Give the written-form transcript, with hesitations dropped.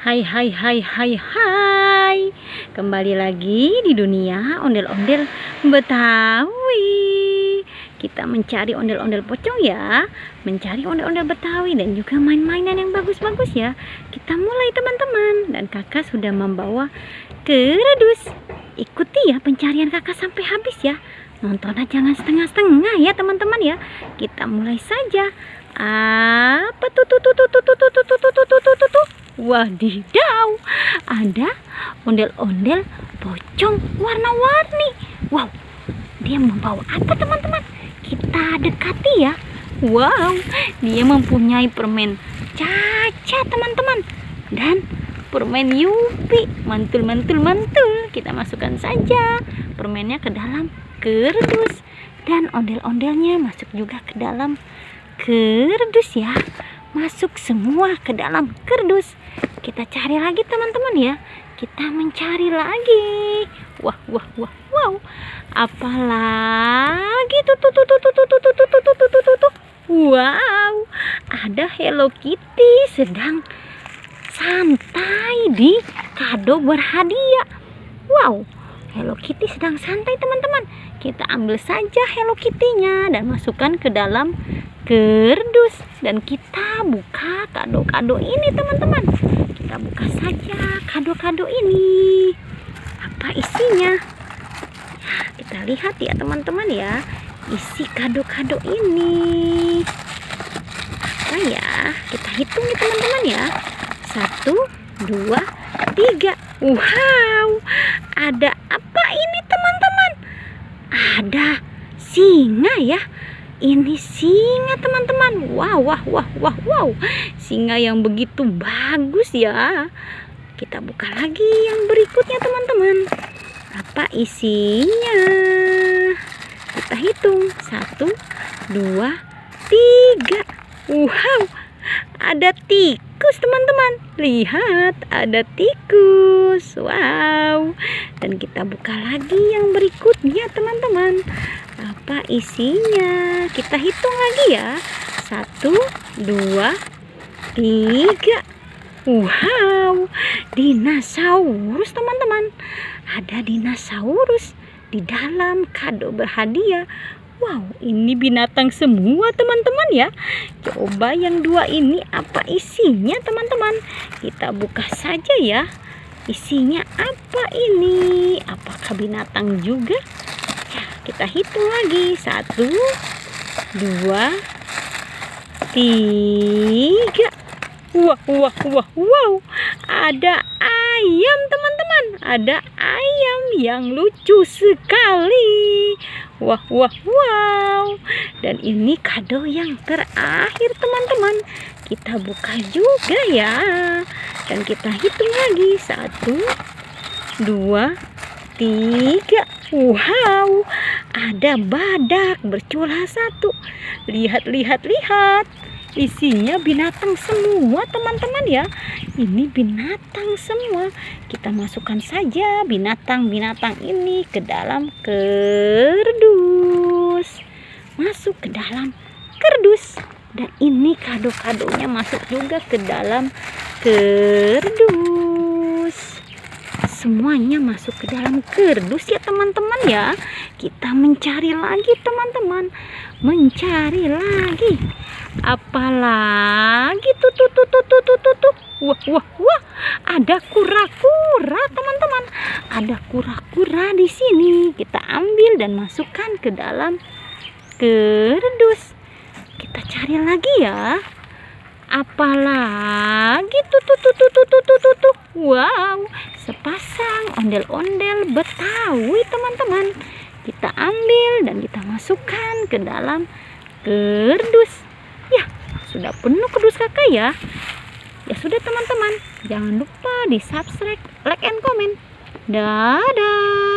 Hai hai hai hai hai. Kembali lagi di dunia ondel-ondel Betawi. Kita mencari ondel-ondel pocong ya, mencari ondel-ondel Betawi dan juga main-mainan yang bagus-bagus ya. Kita mulai teman-teman, dan kakak sudah membawa kerdus. Ikuti ya pencarian kakak sampai habis ya. Nontonnya jangan setengah-setengah ya teman-teman ya. Kita mulai saja. Apa tuh? Wadidaw, ada ondel-ondel pocong warna-warni. Wow, dia membawa apa teman-teman? Kita dekati ya. Wow, dia mempunyai permen Caca teman-teman, dan permen Yupi. Mantul. Kita masukkan saja permennya ke dalam kerdus, dan ondel-ondelnya masuk juga ke dalam kerdus ya. Masuk semua ke dalam kerdus. Kita cari lagi teman-teman ya. Kita mencari lagi. Wow. Apalagi tuh. Wow, ada Hello Kitty sedang santai di kado berhadiah. Wow, Hello Kitty sedang santai teman-teman. Kita ambil saja Hello Kitty-nya dan masukkan ke dalam kerdus, dan kita buka kado-kado ini teman-teman. Kita buka saja kado-kado ini. Apa isinya? Kita lihat ya teman-teman ya, isi kado-kado ini apa ya? Kita hitung nih teman-teman ya. 1, 2, 3. Wow, ada apa ini teman-teman? Ada singa ya. Ini singa teman-teman. Wow. Singa yang begitu bagus ya. Kita buka lagi yang berikutnya teman-teman. Apa isinya? Kita hitung. 1, 2, 3. Wow, ada tikus teman-teman. Lihat, ada tikus. Wow. Dan kita buka lagi yang berikutnya teman-teman. Apa isinya? Kita hitung lagi ya. 1, 2, 3. Wow, dinosaurus teman-teman. Ada dinosaurus di dalam kado berhadiah. Wow, ini binatang semua teman-teman ya. Coba yang 2 ini apa isinya teman-teman? Kita buka saja ya. Isinya apa ini? Apakah binatang juga? Kita hitung lagi. 1, 2, 3. Wow. Ada ayam teman-teman. Ada ayam yang lucu sekali. Wow. Dan ini kado yang terakhir teman-teman. Kita buka juga ya. Dan kita hitung lagi. 1, 2, 3. Wow, ada badak bercula 1. Lihat. Isinya binatang semua teman-teman ya. Ini binatang semua. Kita masukkan saja binatang-binatang ini ke dalam kerdus. Masuk ke dalam kerdus. Dan ini kado-kadonya masuk juga ke dalam kerdus. Semuanya masuk ke dalam kerdus ya teman-teman ya. Kita mencari lagi teman-teman. Mencari lagi. Apalagi tuh. Wah. Ada kura-kura teman-teman. Ada kura-kura di sini. Kita ambil dan masukkan ke dalam kerdus. Kita cari lagi ya. Apalagi tuh. Wow, sepasang ondel-ondel Betawi teman-teman. Kita ambil dan kita masukkan ke dalam kerdus. Ya, sudah penuh kerdus kakak ya. Ya sudah teman-teman, jangan lupa di subscribe, like and comment. Dadah.